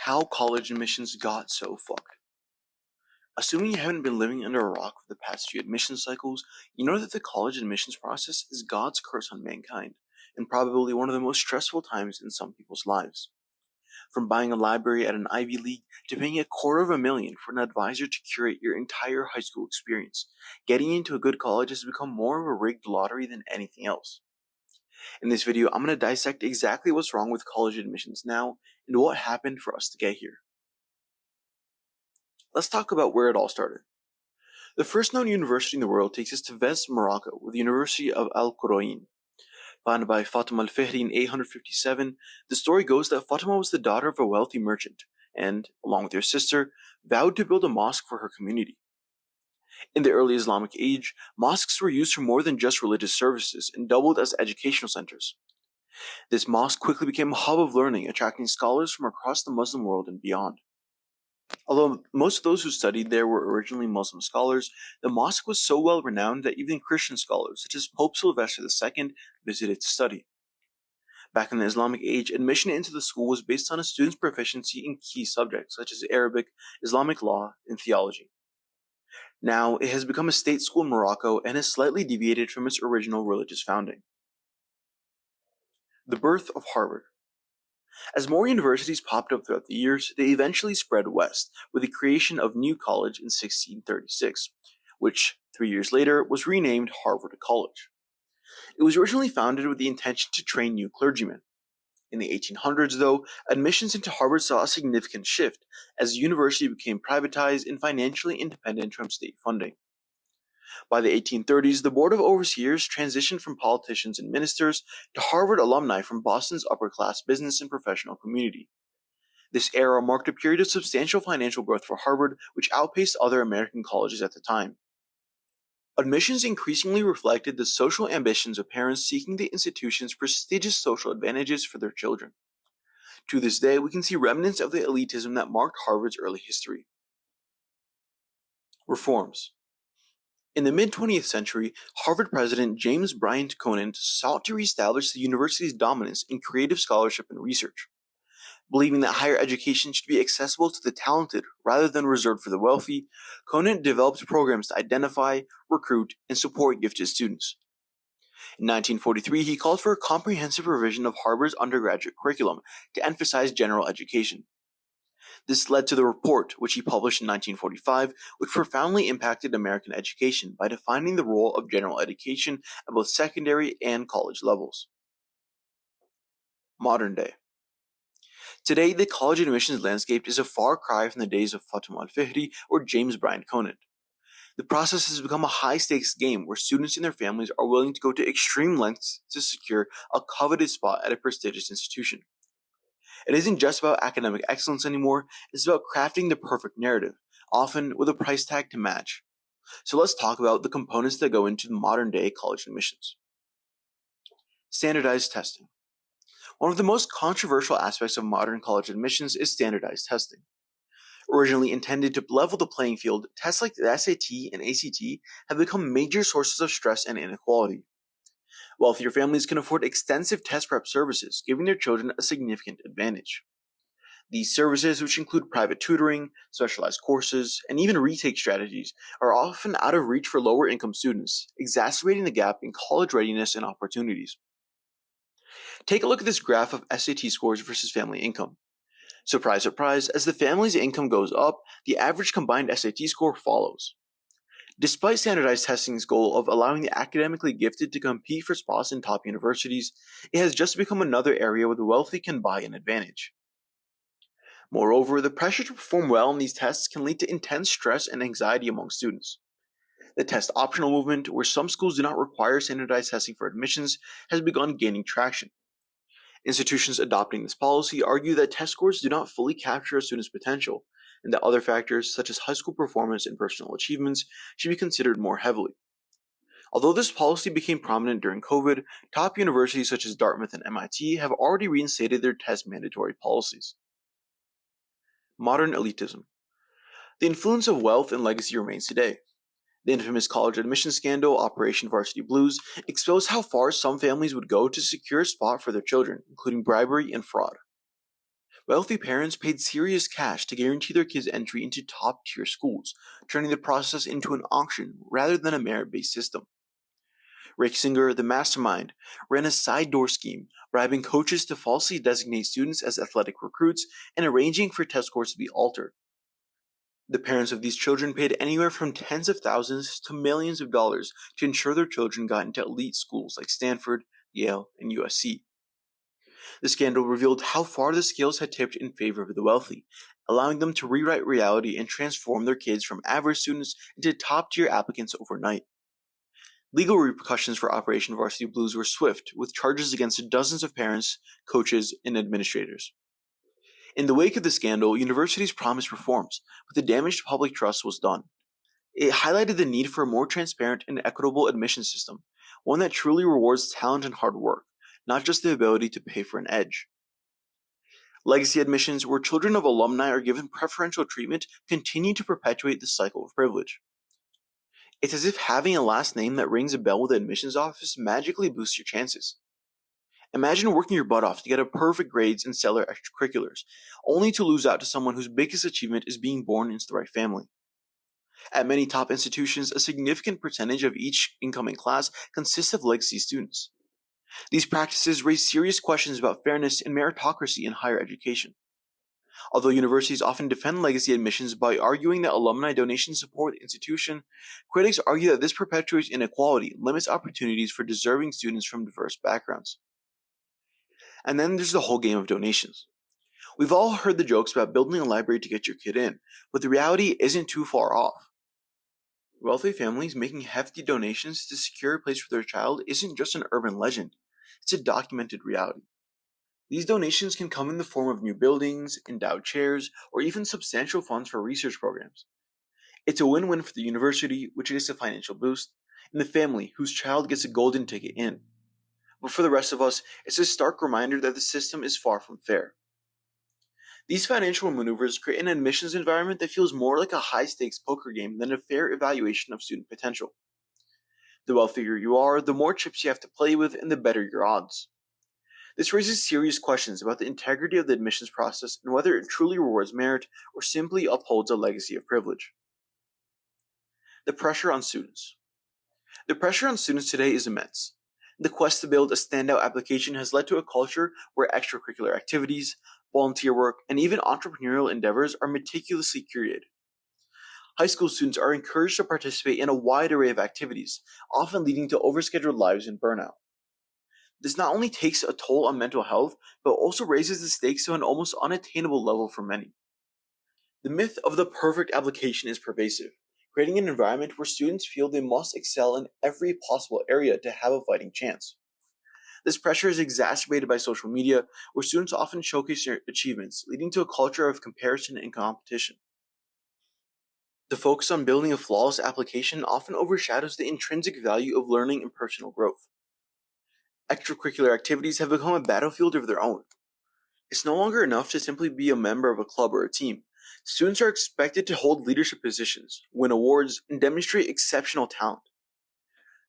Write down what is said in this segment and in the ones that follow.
how college admissions got so fucked. Assuming you haven't been living under a rock for the past few admission cycles, you know that the college admissions process is God's curse on mankind, and probably one of the most stressful times in some people's lives. From buying a library at an Ivy League to paying $250,000 for an advisor to curate your entire high school experience, getting into a good college has become more of a rigged lottery than anything else. In this video, I'm going to dissect exactly what's wrong with college admissions now and what happened for us to get here. Let's talk about where it all started. The first known university in the world takes us to Fez, Morocco, with the University of Al Qurayn. Founded by Fatima al-Fihri in 857, the story goes that Fatima was the daughter of a wealthy merchant and, along with her sister, vowed to build a mosque for her community. In the early Islamic age, mosques were used for more than just religious services and doubled as educational centers. This mosque quickly became a hub of learning, attracting scholars from across the Muslim world and beyond. Although most of those who studied there were originally Muslim scholars, the mosque was so well renowned that even Christian scholars, such as Pope Sylvester II, visited to study. Back in the Islamic age, admission into the school was based on a student's proficiency in key subjects such as Arabic, Islamic law, and theology. Now, it has become a state school in Morocco and has slightly deviated from its original religious founding. The birth of Harvard. As more universities popped up throughout the years, they eventually spread west, with the creation of New College in 1636, which, 3 years later, was renamed Harvard College. It was originally founded with the intention to train new clergymen. In the 1800s, though, admissions into Harvard saw a significant shift, as the university became privatized and financially independent from state funding. By the 1830s, the Board of Overseers transitioned from politicians and ministers to Harvard alumni from Boston's upper-class business and professional community. This era marked a period of substantial financial growth for Harvard, which outpaced other American colleges at the time. Admissions increasingly reflected the social ambitions of parents seeking the institution's prestigious social advantages for their children. To this day, we can see remnants of the elitism that marked Harvard's early history. Reforms. In the mid-20th century, Harvard president James Bryant Conant sought to reestablish the university's dominance in creative scholarship and research. Believing that higher education should be accessible to the talented rather than reserved for the wealthy, Conant developed programs to identify, recruit, and support gifted students. In 1943, he called for a comprehensive revision of Harvard's undergraduate curriculum to emphasize general education. This led to the report, which he published in 1945, which profoundly impacted American education by defining the role of general education at both secondary and college levels. Modern day. Today, the college admissions landscape is a far cry from the days of Fatima al-Fihri or James Bryant Conant. The process has become a high-stakes game where students and their families are willing to go to extreme lengths to secure a coveted spot at a prestigious institution. It isn't just about academic excellence anymore, it's about crafting the perfect narrative, often with a price tag to match. So let's talk about the components that go into modern-day college admissions. Standardized testing. One of the most controversial aspects of modern college admissions is standardized testing. Originally intended to level the playing field, tests like the SAT and ACT have become major sources of stress and inequality. Wealthier families can afford extensive test prep services, giving their children a significant advantage. These services, which include private tutoring, specialized courses, and even retake strategies, are often out of reach for lower-income students, exacerbating the gap in college readiness and opportunities. Take a look at this graph of SAT scores versus family income. Surprise, surprise, as the family's income goes up, the average combined SAT score follows. Despite standardized testing's goal of allowing the academically gifted to compete for spots in top universities, it has just become another area where the wealthy can buy an advantage. Moreover, the pressure to perform well in these tests can lead to intense stress and anxiety among students. The test optional movement, where some schools do not require standardized testing for admissions, has begun gaining traction. Institutions adopting this policy argue that test scores do not fully capture a student's potential, and that other factors such as high school performance and personal achievements should be considered more heavily. Although this policy became prominent during COVID, top universities such as Dartmouth and MIT have already reinstated their test mandatory policies. Modern elitism. The influence of wealth and legacy remains today. The infamous college admission scandal, Operation Varsity Blues, exposed how far some families would go to secure a spot for their children, including bribery and fraud. Wealthy parents paid serious cash to guarantee their kids' entry into top-tier schools, turning the process into an auction rather than a merit-based system. Rick Singer, the mastermind, ran a side door scheme, bribing coaches to falsely designate students as athletic recruits and arranging for test scores to be altered. The parents of these children paid anywhere from tens of thousands to millions of dollars to ensure their children got into elite schools like Stanford, Yale, and USC. The scandal revealed how far the scales had tipped in favor of the wealthy, allowing them to rewrite reality and transform their kids from average students into top-tier applicants overnight. Legal repercussions for Operation Varsity Blues were swift, with charges against dozens of parents, coaches, and administrators. In the wake of the scandal, universities promised reforms, but the damage to public trust was done. It highlighted the need for a more transparent and equitable admission system, one that truly rewards talent and hard work, not just the ability to pay for an edge. Legacy admissions, where children of alumni are given preferential treatment, continue to perpetuate the cycle of privilege. It's as if having a last name that rings a bell with the admissions office magically boosts your chances. Imagine working your butt off to get a perfect grades and stellar extracurriculars, only to lose out to someone whose biggest achievement is being born into the right family. At many top institutions, a significant percentage of each incoming class consists of legacy students. These practices raise serious questions about fairness and meritocracy in higher education. Although universities often defend legacy admissions by arguing that alumni donations support the institution, critics argue that this perpetuates inequality and limits opportunities for deserving students from diverse backgrounds. And then there's the whole game of donations. We've all heard the jokes about building a library to get your kid in, but the reality isn't too far off. Wealthy families making hefty donations to secure a place for their child isn't just an urban legend, it's a documented reality. These donations can come in the form of new buildings, endowed chairs, or even substantial funds for research programs. It's a win-win for the university, which gets a financial boost, and the family, whose child gets a golden ticket in. But for the rest of us, it's a stark reminder that the system is far from fair. These financial maneuvers create an admissions environment that feels more like a high-stakes poker game than a fair evaluation of student potential. The wealthier you are, the more chips you have to play with, and the better your odds. This raises serious questions about the integrity of the admissions process and whether it truly rewards merit or simply upholds a legacy of privilege. The pressure on students. The pressure on students today is immense. The quest to build a standout application has led to a culture where extracurricular activities, volunteer work, and even entrepreneurial endeavors are meticulously curated. High school students are encouraged to participate in a wide array of activities, often leading to overscheduled lives and burnout. This not only takes a toll on mental health, but also raises the stakes to an almost unattainable level for many. The myth of the perfect application is pervasive, creating an environment where students feel they must excel in every possible area to have a fighting chance. This pressure is exacerbated by social media, where students often showcase their achievements, leading to a culture of comparison and competition. The focus on building a flawless application often overshadows the intrinsic value of learning and personal growth. Extracurricular activities have become a battlefield of their own. It's no longer enough to simply be a member of a club or a team. Students are expected to hold leadership positions, win awards, and demonstrate exceptional talent.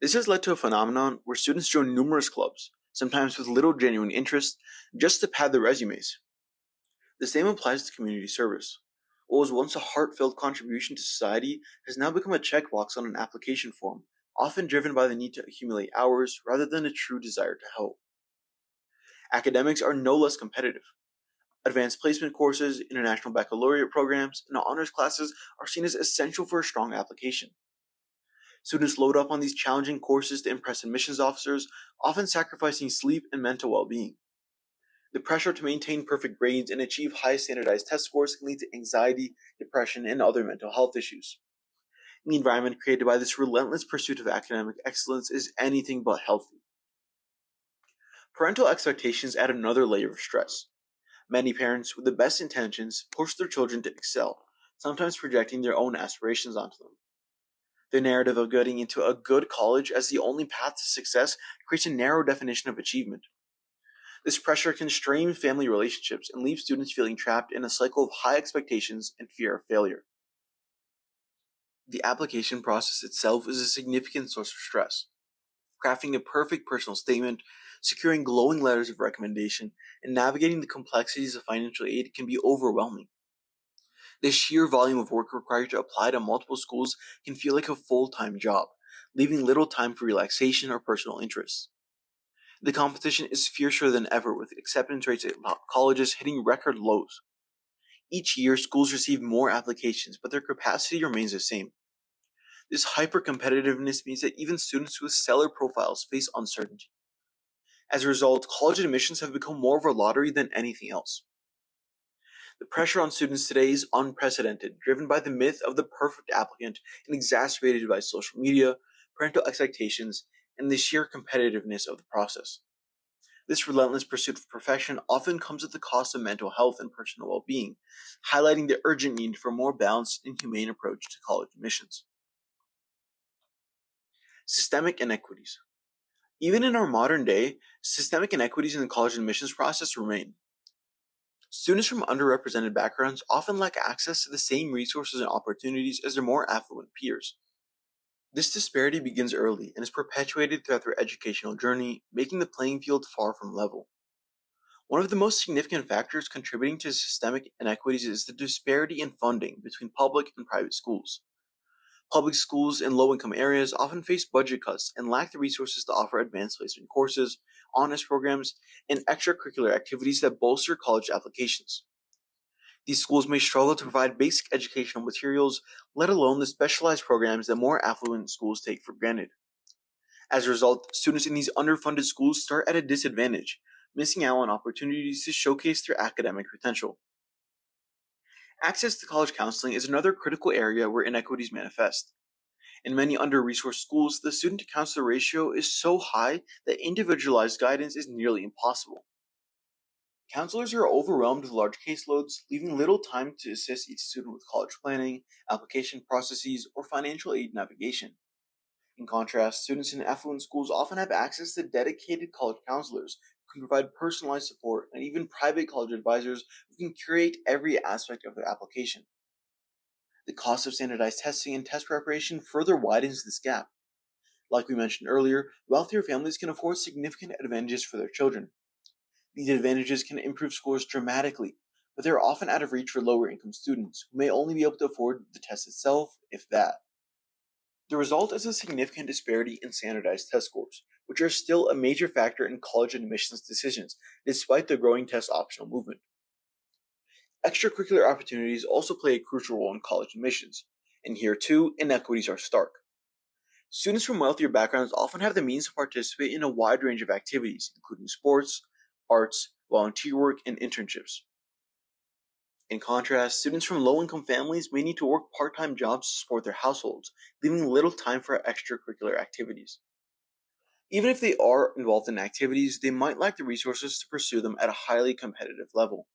This has led to a phenomenon where students join numerous clubs, sometimes with little genuine interest, just to pad their resumes. The same applies to community service. What was once a heartfelt contribution to society has now become a checkbox on an application form, often driven by the need to accumulate hours rather than a true desire to help. Academics are no less competitive. Advanced placement courses, international baccalaureate programs, and honors classes are seen as essential for a strong application. Students load up on these challenging courses to impress admissions officers, often sacrificing sleep and mental well-being. The pressure to maintain perfect grades and achieve high standardized test scores can lead to anxiety, depression, and other mental health issues. The environment created by this relentless pursuit of academic excellence is anything but healthy. Parental expectations add another layer of stress. Many parents, with the best intentions, push their children to excel, sometimes projecting their own aspirations onto them. The narrative of getting into a good college as the only path to success creates a narrow definition of achievement. This pressure can strain family relationships and leave students feeling trapped in a cycle of high expectations and fear of failure. The application process itself is a significant source of stress. Crafting a perfect personal statement, securing glowing letters of recommendation, and navigating the complexities of financial aid can be overwhelming. The sheer volume of work required to apply to multiple schools can feel like a full-time job, leaving little time for relaxation or personal interests. The competition is fiercer than ever, with acceptance rates at colleges hitting record lows. Each year, schools receive more applications, but their capacity remains the same. This hyper-competitiveness means that even students with stellar profiles face uncertainty. As a result, college admissions have become more of a lottery than anything else. The pressure on students today is unprecedented, driven by the myth of the perfect applicant and exacerbated by social media, parental expectations, and the sheer competitiveness of the process. This relentless pursuit of perfection often comes at the cost of mental health and personal well-being, highlighting the urgent need for a more balanced and humane approach to college admissions. Systemic inequities. Even in our modern day, systemic inequities in the college admissions process remain. Students from underrepresented backgrounds often lack access to the same resources and opportunities as their more affluent peers. This disparity begins early and is perpetuated throughout their educational journey, making the playing field far from level. One of the most significant factors contributing to systemic inequities is the disparity in funding between public and private schools. Public schools in low-income areas often face budget cuts and lack the resources to offer advanced placement courses, honors programs, and extracurricular activities that bolster college applications. These schools may struggle to provide basic educational materials, let alone the specialized programs that more affluent schools take for granted. As a result, students in these underfunded schools start at a disadvantage, missing out on opportunities to showcase their academic potential. Access to college counseling is another critical area where inequities manifest. In many under-resourced schools, the student-to-counselor ratio is so high that individualized guidance is nearly impossible. Counselors are overwhelmed with large caseloads, leaving little time to assist each student with college planning, application processes, or financial aid navigation. In contrast, students in affluent schools often have access to dedicated college counselors who can provide personalized support, and even private college advisors who can curate every aspect of their application. The cost of standardized testing and test preparation further widens this gap. Like we mentioned earlier, wealthier families can afford significant advantages for their children. These advantages can improve scores dramatically, but they are often out of reach for lower income students, who may only be able to afford the test itself, if that. The result is a significant disparity in standardized test scores, which are still a major factor in college admissions decisions, despite the growing test optional movement. Extracurricular opportunities also play a crucial role in college admissions, and here too, inequities are stark. Students from wealthier backgrounds often have the means to participate in a wide range of activities, including sports, arts, volunteer work, and internships. In contrast, students from low-income families may need to work part-time jobs to support their households, leaving little time for extracurricular activities. Even if they are involved in activities, they might lack the resources to pursue them at a highly competitive level.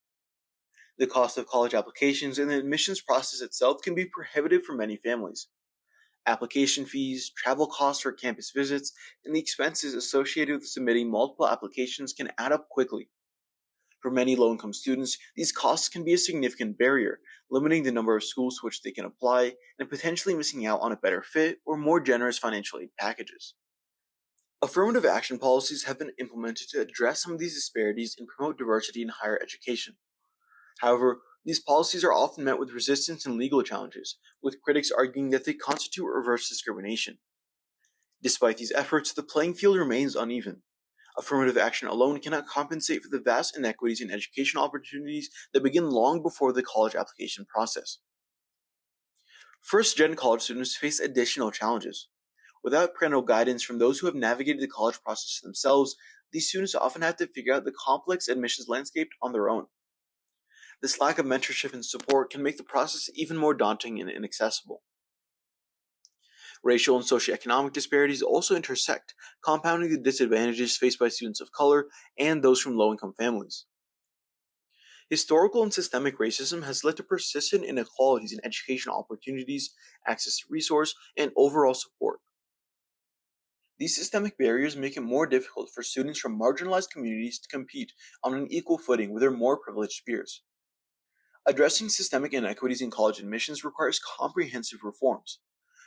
The cost of college applications and the admissions process itself can be prohibitive for many families. Application fees, travel costs for campus visits, and the expenses associated with submitting multiple applications can add up quickly. For many low-income students, these costs can be a significant barrier, limiting the number of schools to which they can apply and potentially missing out on a better fit or more generous financial aid packages. Affirmative action policies have been implemented to address some of these disparities and promote diversity in higher education. However, these policies are often met with resistance and legal challenges, with critics arguing that they constitute reverse discrimination. Despite these efforts, the playing field remains uneven. Affirmative action alone cannot compensate for the vast inequities in educational opportunities that begin long before the college application process. First-gen college students face additional challenges. Without parental guidance from those who have navigated the college process themselves, these students often have to figure out the complex admissions landscape on their own. This lack of mentorship and support can make the process even more daunting and inaccessible. Racial and socioeconomic disparities also intersect, compounding the disadvantages faced by students of color and those from low-income families. Historical and systemic racism has led to persistent inequalities in educational opportunities, access to resource, and overall support. These systemic barriers make it more difficult for students from marginalized communities to compete on an equal footing with their more privileged peers. Addressing systemic inequities in college admissions requires comprehensive reforms.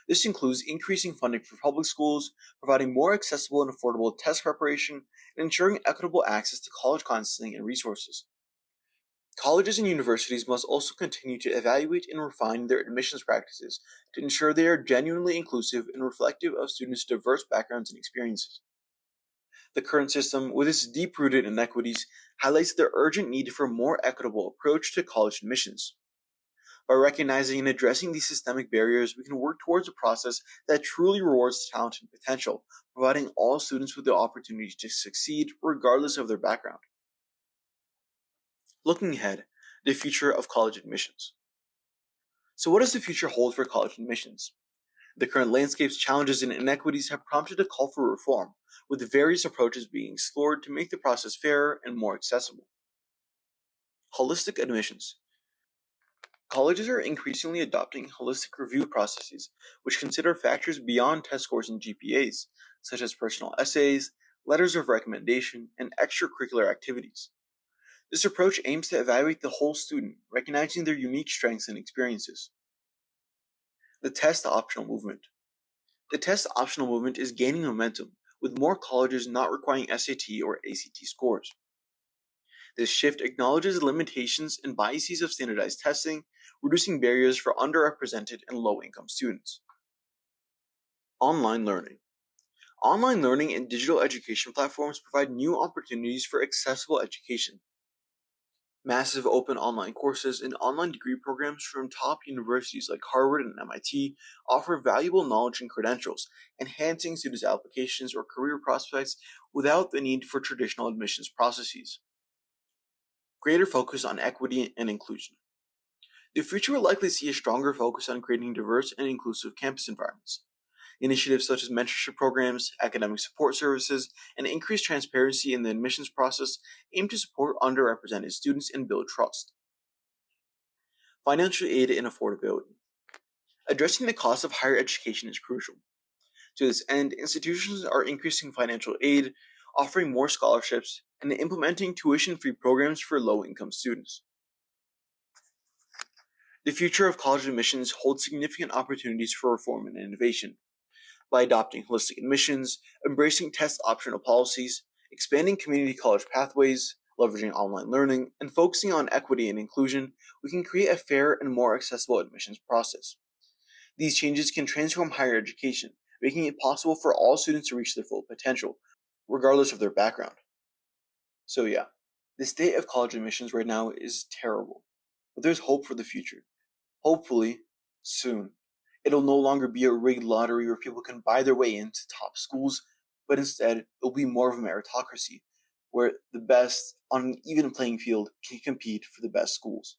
This includes increasing funding for public schools, providing more accessible and affordable test preparation, and ensuring equitable access to college counseling and resources. Colleges and universities must also continue to evaluate and refine their admissions practices to ensure they are genuinely inclusive and reflective of students' diverse backgrounds and experiences. The current system, with its deep-rooted inequities, highlights the urgent need for a more equitable approach to college admissions. By recognizing and addressing these systemic barriers, we can work towards a process that truly rewards talent and potential, providing all students with the opportunity to succeed regardless of their background. Looking ahead, the future of college admissions. So what does the future hold for college admissions? The current landscape's challenges and inequities have prompted a call for reform, with various approaches being explored to make the process fairer and more accessible. Holistic admissions. Colleges are increasingly adopting holistic review processes, which consider factors beyond test scores and GPAs, such as personal essays, letters of recommendation, and extracurricular activities. This approach aims to evaluate the whole student, recognizing their unique strengths and experiences. The test optional movement. The test optional movement is gaining momentum, with more colleges not requiring SAT or ACT scores. This shift acknowledges the limitations and biases of standardized testing, reducing barriers for underrepresented and low-income students. Online learning. Online learning and digital education platforms provide new opportunities for accessible education. Massive open online courses and online degree programs from top universities like Harvard and MIT offer valuable knowledge and credentials, enhancing students' applications or career prospects without the need for traditional admissions processes. Greater focus on equity and inclusion. The future will likely see a stronger focus on creating diverse and inclusive campus environments. Initiatives such as mentorship programs, academic support services, and increased transparency in the admissions process aim to support underrepresented students and build trust. Financial aid and affordability. Addressing the cost of higher education is crucial. To this end, institutions are increasing financial aid, offering more scholarships, and implementing tuition-free programs for low-income students. The future of college admissions holds significant opportunities for reform and innovation. By adopting holistic admissions, embracing test optional policies, expanding community college pathways, leveraging online learning, and focusing on equity and inclusion, we can create a fair and more accessible admissions process. These changes can transform higher education, making it possible for all students to reach their full potential, regardless of their background. So yeah, the state of college admissions right now is terrible, but there's hope for the future. Hopefully, soon. It'll no longer be a rigged lottery where people can buy their way into top schools, but instead, it'll be more of a meritocracy, where the best on an even playing field can compete for the best schools.